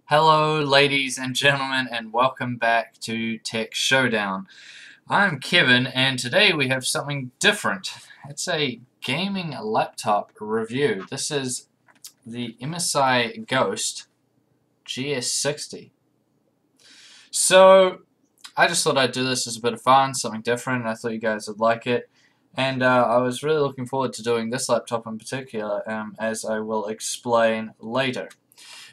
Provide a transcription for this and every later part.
Hello, ladies and gentlemen, and welcome back to Tech Showdown. I'm Kevin, and today we have something different. It's a gaming laptop review. This is the MSI Ghost GS60. So, I just thought I'd do this as a bit of fun, something different, and I thought you guys would like it. And I was really looking forward to doing this laptop in particular, as I will explain later.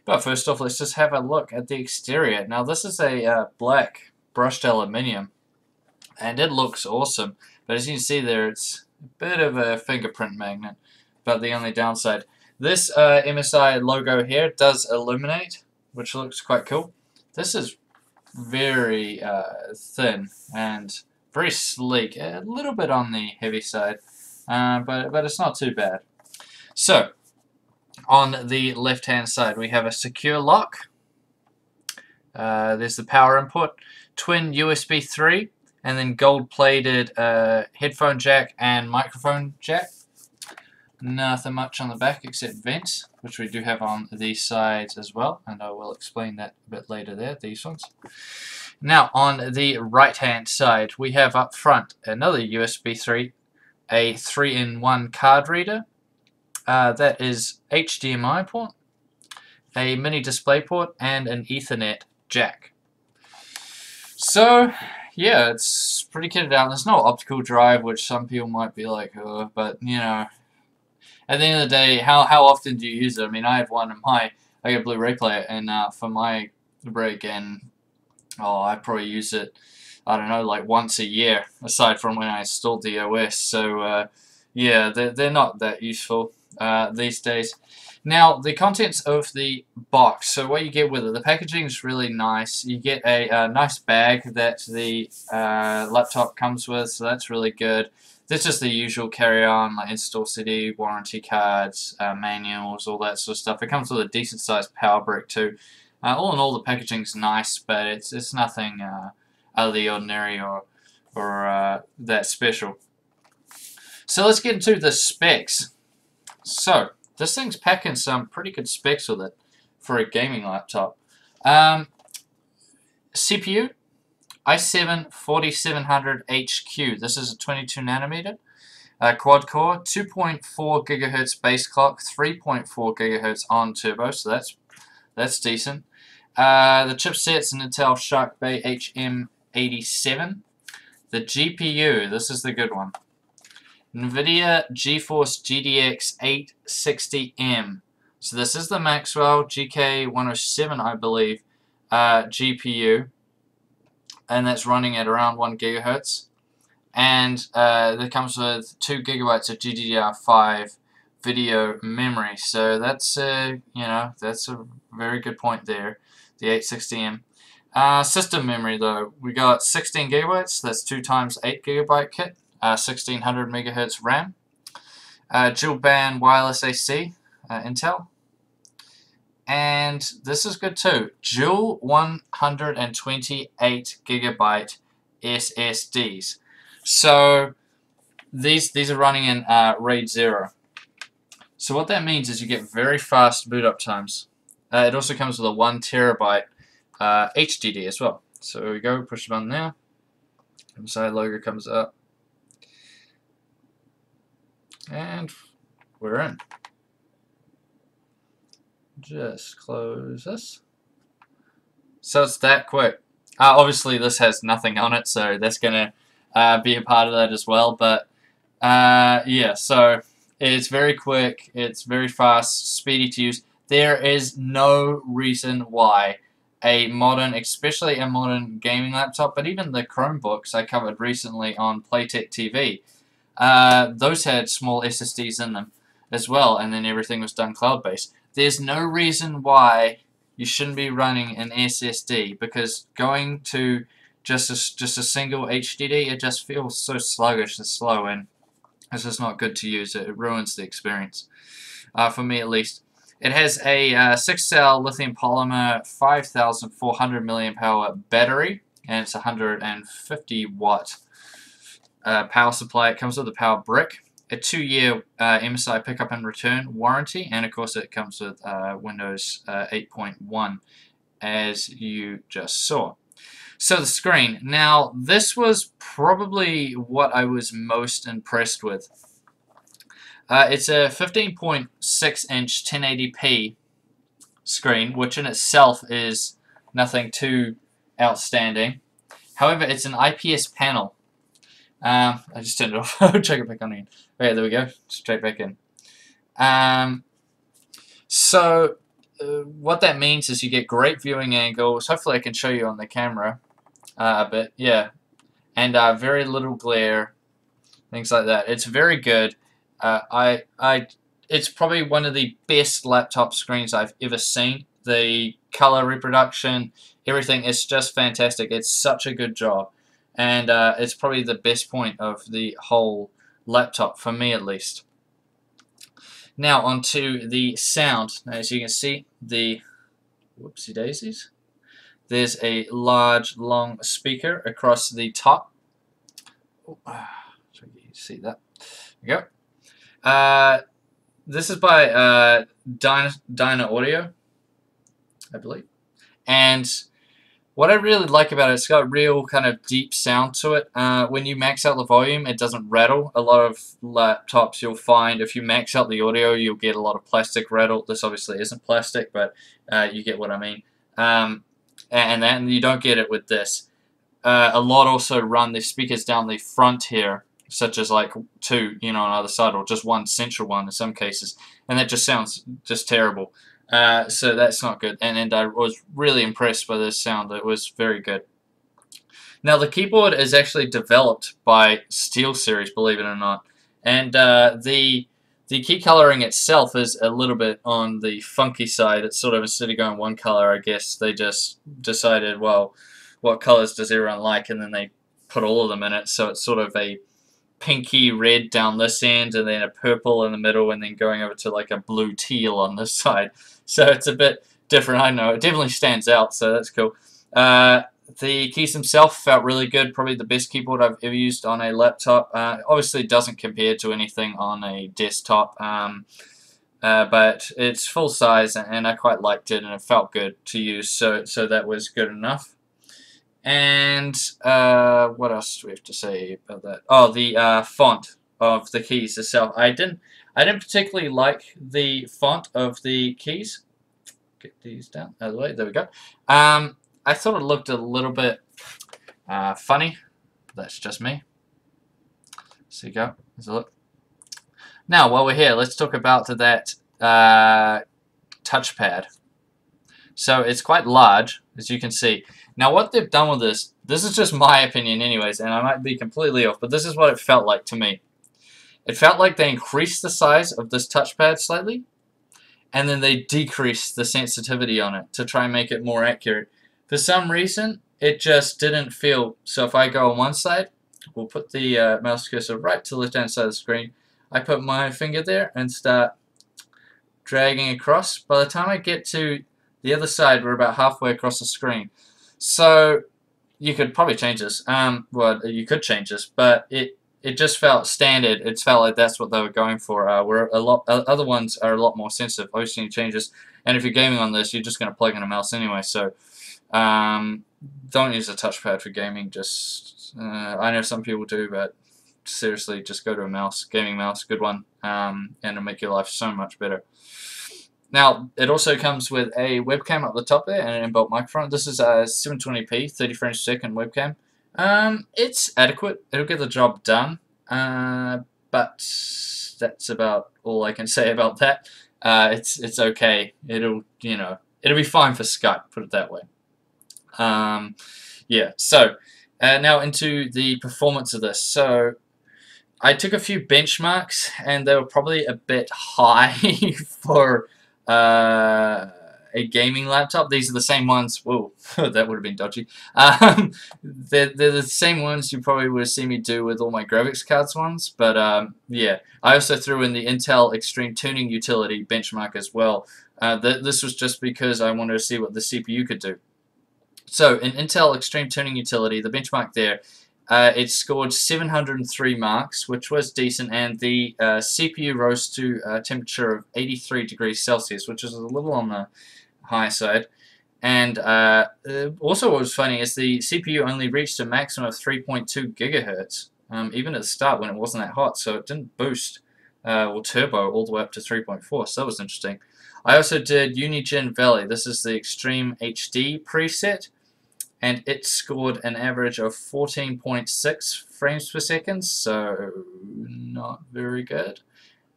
But first off, let's just have a look at the exterior. Now this is a black brushed aluminium, and it looks awesome. But as you can see there, it's a bit of a fingerprint magnet. But the only downside, this MSI logo here does illuminate, which looks quite cool. This is very thin and very sleek, a little bit on the heavy side, but it's not too bad. So, on the left hand side we have a secure lock. There's the power input, twin USB 3, and then gold plated headphone jack and microphone jack. Nothing much on the back except vents, which we do have on these sides as well, and I will explain that a bit later there, these ones. Now on the right hand side we have up front another USB 3, a 3-in-1 card reader. That is HDMI port, a mini display port, and an Ethernet jack. So, yeah, it's pretty kitted out. There's no optical drive, which some people might be like, oh, but, you know, at the end of the day, how often do you use it? I mean, I have one in I got a Blu-ray player, and for my rig, and, I probably use it, I don't know, like once a year, aside from when I installed the OS. So, yeah, they're not that useful these days. Now, the contents of the box. So what you get with it, the packaging is really nice. You get a nice bag that the laptop comes with, so that's really good. There's just the usual carry-on, like install CD, warranty cards, manuals, all that sort of stuff. It comes with a decent-sized power brick too. All in all, the packaging's nice, but it's nothing out of the ordinary or that special. So let's get into the specs. So, this thing's packing some pretty good specs with it for a gaming laptop. CPU, i7-4700HQ. This is a 22 nanometer quad core, 2.4 gigahertz base clock, 3.4 gigahertz on turbo, so that's decent. The chipset's an Intel Shark Bay HM87. The GPU, this is the good one. NVIDIA GeForce GTX 860M. So this is the Maxwell GK107, I believe, GPU, and that's running at around 1 gigahertz. And that comes with 2 gigabytes of GDDR5 video memory. So that's that's a very good point there. The 860M. System memory though, we got 16 gigabytes. That's 2 times 8 gigabyte kit. 1600 megahertz RAM, dual band wireless AC, Intel, and this is good too. Dual 128 gigabyte SSDs. So these are running in RAID 0. So what that means is you get very fast boot up times. It also comes with a 1 terabyte HDD as well. So here we go, push the button now. Inside logo comes up. And we're in. Just close this. So it's that quick. Obviously this has nothing on it, so that's going to be a part of that as well. But yeah, so it's very quick, it's very fast, speedy to use. There is no reason why a modern, especially a modern gaming laptop, but even the Chromebooks I covered recently on Playtech TV, those had small SSDs in them as well, and then everything was done cloud-based. There's no reason why you shouldn't be running an SSD, because going to just a single HDD, it just feels so sluggish and slow, and it's just not good to use. It ruins the experience, for me at least. It has a 6-cell lithium polymer 5400 milliamp hour battery, and it's 150 watt power supply. It comes with a power brick, a 2-year MSI pickup and return warranty, and of course it comes with Windows 8.1 as you just saw. So the screen. Now, this was probably what I was most impressed with. It's a 15.6-inch 1080p screen, which in itself is nothing too outstanding. However, it's an IPS panel. I just turned it off. Check it back on again. Okay, there we go. Straight back in. What that means is you get great viewing angles. Hopefully I can show you on the camera a bit. Yeah. And very little glare. Things like that. It's very good. It's probably one of the best laptop screens I've ever seen. The color reproduction, everything is just fantastic. It's such a good job. And it's probably the best point of the whole laptop, for me at least. Now onto the sound. Now, as you can see, the whoopsie daisies. There's a large, long speaker across the top. Oh, so you can see that. There you go. This is by Dyna Audio, I believe. And what I really like about it, it's got real kind of deep sound to it. When you max out the volume, it doesn't rattle. A lot of laptops you'll find, if you max out the audio, you'll get a lot of plastic rattle. This obviously isn't plastic, but you get what I mean. And you don't get it with this. A lot also run the speakers down the front here, such as like two, on either side, or just one central one in some cases. And that just sounds just terrible. So that's not good, and I was really impressed by this sound. It was very good. Now the keyboard is actually developed by SteelSeries, believe it or not, and the key coloring itself is a little bit on the funky side. It's sort of, instead of going one color, I guess they just decided, well, what colors does everyone like, and then they put all of them in it, so it's sort of a pinky red down this end, and then a purple in the middle, and then going over to like a blue teal on this side. So it's a bit different. I know it definitely stands out, so that's cool. The keys themselves felt really good. Probably the best keyboard I've ever used on a laptop. Obviously, it doesn't compare to anything on a desktop, but it's full size, and I quite liked it, and it felt good to use. So that was good enough. And what else do we have to say about that? Oh, the font of the keys itself. I didn't particularly like the font of the keys. Get these down out of the way. There we go. I thought it looked a little bit funny. That's just me. So you go. There's a look. Now, while we're here, let's talk about that touchpad. So it's quite large, as you can see. Now, what they've done with this is just my opinion anyways, and I might be completely off, but this is what it felt like to me. It felt like they increased the size of this touchpad slightly, and then they decreased the sensitivity on it to try and make it more accurate. For some reason, it just didn't feel. So if I go on one side, we'll put the mouse cursor right to the left-hand side of the screen. I put my finger there and start dragging across. By the time I get to the other side, we're about halfway across the screen. So you could probably change this. Well, you could change this, but it just felt standard. It felt like that's what they were going for. Where other ones are a lot more sensitive. Obviously, you change this, and if you're gaming on this, you're just going to plug in a mouse anyway. So don't use a touchpad for gaming. Just I know some people do, but seriously, just go to a mouse, gaming mouse, good one, and it'll make your life so much better. Now, it also comes with a webcam up the top there and an inbuilt microphone. This is a 720p, 30 frames per second webcam. It's adequate. It'll get the job done, but that's about all I can say about that. It's okay. It'll be fine for Skype, put it that way. Yeah. So now into the performance of this. So I took a few benchmarks, and they were probably a bit high for a gaming laptop. These are the same ones. Whoa, that would have been dodgy. They're the same ones you probably would have seen me do with all my graphics cards ones. But yeah, I also threw in the Intel Extreme Tuning Utility benchmark as well. This was just because I wanted to see what the CPU could do. So in Intel Extreme Tuning Utility, the benchmark there, it scored 703 marks, which was decent, and the CPU rose to a temperature of 83 degrees Celsius, which is a little on the high side. And also what was funny is the CPU only reached a maximum of 3.2 gigahertz, even at the start when it wasn't that hot, so it didn't boost or turbo all the way up to 3.4, so that was interesting. I also did Unigine Valley. This is the Extreme HD preset, and it scored an average of 14.6 frames per second, so not very good.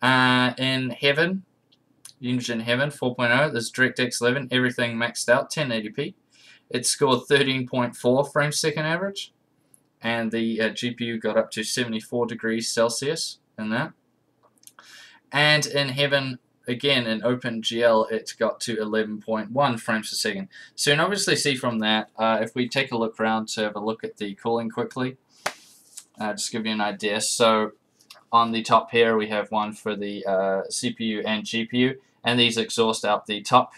In Heaven, Unigine Heaven 4.0, there's DirectX 11, everything maxed out, 1080p. It scored 13.4 frames per second average, and the GPU got up to 74 degrees Celsius in that. And in Heaven, again in OpenGL, it got to 11.1 frames per second. So you can obviously see from that, if we take a look around to have a look at the cooling quickly, just give you an idea. So on the top here we have one for the CPU and GPU, and these exhaust out the top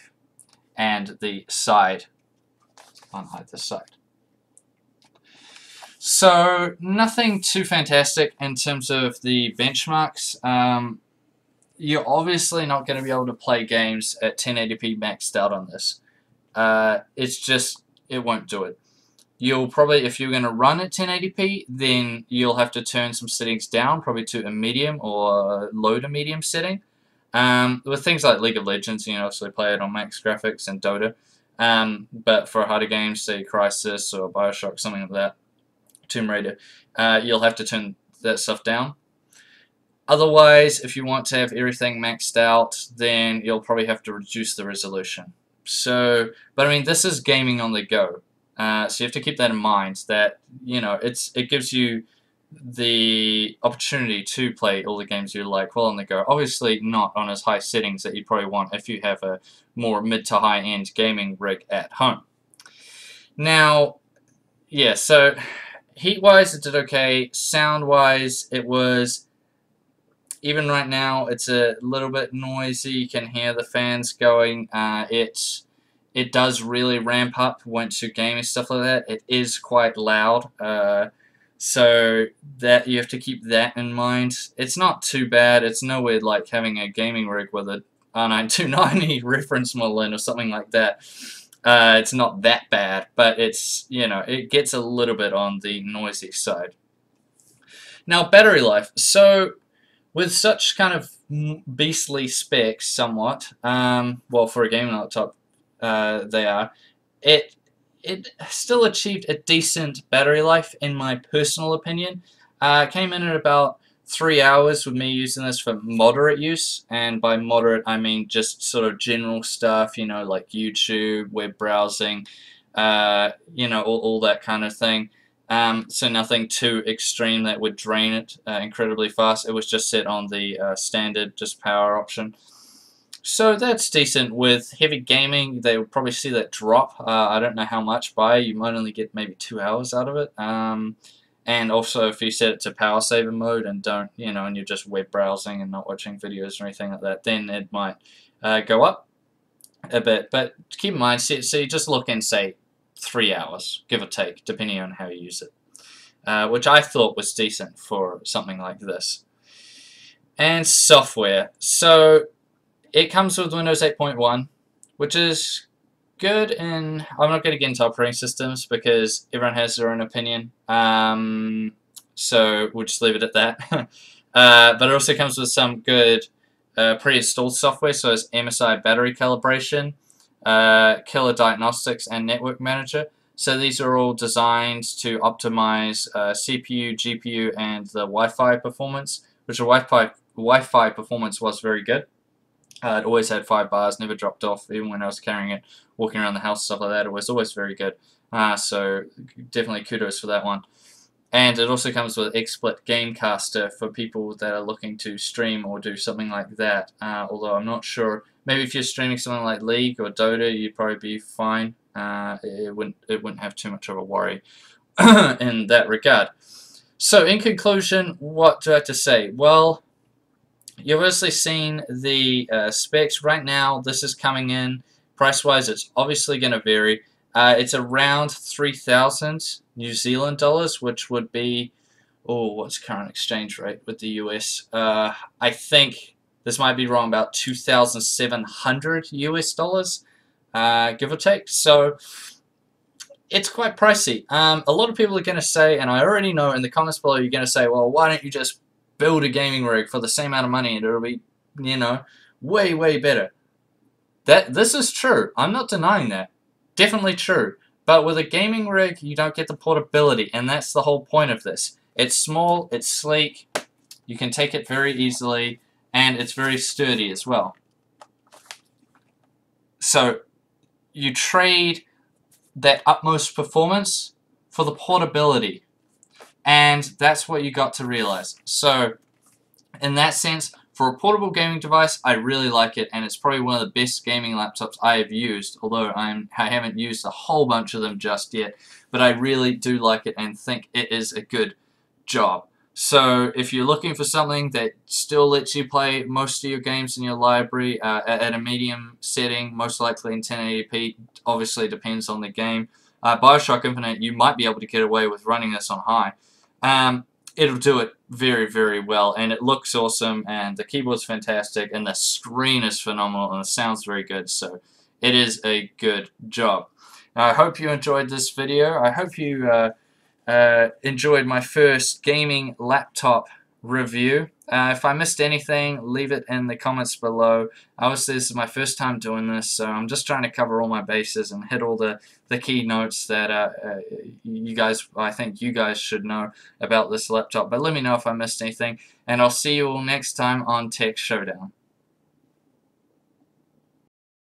and the side on either side. So nothing too fantastic in terms of the benchmarks. You're obviously not going to be able to play games at 1080p maxed out on this. It's just, it won't do it. You'll probably, if you're going to run at 1080p, then you'll have to turn some settings down, probably to a medium or low to medium setting. With things like League of Legends, you can obviously play it on max graphics and Dota. But for harder games, say Crysis or Bioshock, something like that, Tomb Raider, you'll have to turn that stuff down. Otherwise, if you want to have everything maxed out, then you'll probably have to reduce the resolution. So, but I mean, this is gaming on the go. So you have to keep that in mind, that, you know, it gives you the opportunity to play all the games you like while on the go. Obviously not on as high settings that you probably want if you have a more mid to high end gaming rig at home. Now, yeah, so heat-wise it did okay. Sound-wise it was, even right now it's a little bit noisy. You can hear the fans going. It does really ramp up once you're gaming, stuff like that. It is quite loud, so that you have to keep that in mind. It's not too bad. It's nowhere like having a gaming rig with a R9 290 reference model in or something like that. It's not that bad, but it's, you know, it gets a little bit on the noisy side. Now, battery life. So with such kind of beastly specs, somewhat, well, for a gaming laptop, they are, it still achieved a decent battery life in my personal opinion. Came in at about 3 hours with me using this for moderate use, and by moderate I mean just sort of general stuff, you know, like YouTube, web browsing, you know, all that kind of thing. So nothing too extreme that would drain it incredibly fast. It was just set on the standard, just power option. So that's decent. With heavy gaming, they will probably see that drop. I don't know how much by. You might only get maybe 2 hours out of it. And also, if you set it to power saver mode and don't, you know, and you're just web browsing and not watching videos or anything like that, then it might go up a bit. But keep in mind, so you just look in, say, 3 hours, give or take, depending on how you use it, which I thought was decent for something like this. And software. So it comes with Windows 8.1, which is good, and I'm not going to get into operating systems because everyone has their own opinion, so we'll just leave it at that. But it also comes with some good pre-installed software, so it's MSI battery calibration, killer diagnostics, and network manager. So these are all designed to optimize CPU, GPU, and the Wi-Fi performance, which the Wi-Fi performance was very good. It always had 5 bars, never dropped off, even when I was carrying it, walking around the house, stuff like that. It was always very good. So definitely kudos for that one. And it also comes with XSplit Gamecaster for people that are looking to stream or do something like that. Although I'm not sure. Maybe if you're streaming something like League or Dota, you'd probably be fine. It wouldn't have too much of a worry in that regard. So in conclusion, what do I have to say? Well, you've obviously seen the specs. Right now, this is coming in. Price-wise, it's obviously going to vary. It's around 3,000 New Zealand dollars, which would be, oh, what's current exchange rate with the US? I think, this might be wrong, about 2,700 US dollars. give or take. So it's quite pricey. A lot of people are going to say, and I already know in the comments below, you're going to say, well, why don't you just build a gaming rig for the same amount of money and it'll be, you know, way, way better. This is true. I'm not denying that. Definitely true. But with a gaming rig, you don't get the portability, and that's the whole point of this. It's small, it's sleek, you can take it very easily, and it's very sturdy as well. So you trade that utmost performance for the portability, and that's what you got to realize. So in that sense, for a portable gaming device, I really like it, and it's probably one of the best gaming laptops I have used, although I haven't used a whole bunch of them just yet, but I really do like it and think it is a good job. So if you're looking for something that still lets you play most of your games in your library at a medium setting, most likely in 1080p, obviously depends on the game, Bioshock Infinite, you might be able to get away with running this on high. It'll do it very, very well, and it looks awesome, and the keyboard's fantastic, and the screen is phenomenal, and it sounds very good, so it is a good job. Now, I hope you enjoyed this video. I hope you enjoyed my first gaming laptop review. If I missed anything, leave it in the comments below. Obviously, this is my first time doing this, so I'm just trying to cover all my bases and hit all the key notes that I think you guys should know about this laptop. But let me know if I missed anything, and I'll see you all next time on Tech Showdown.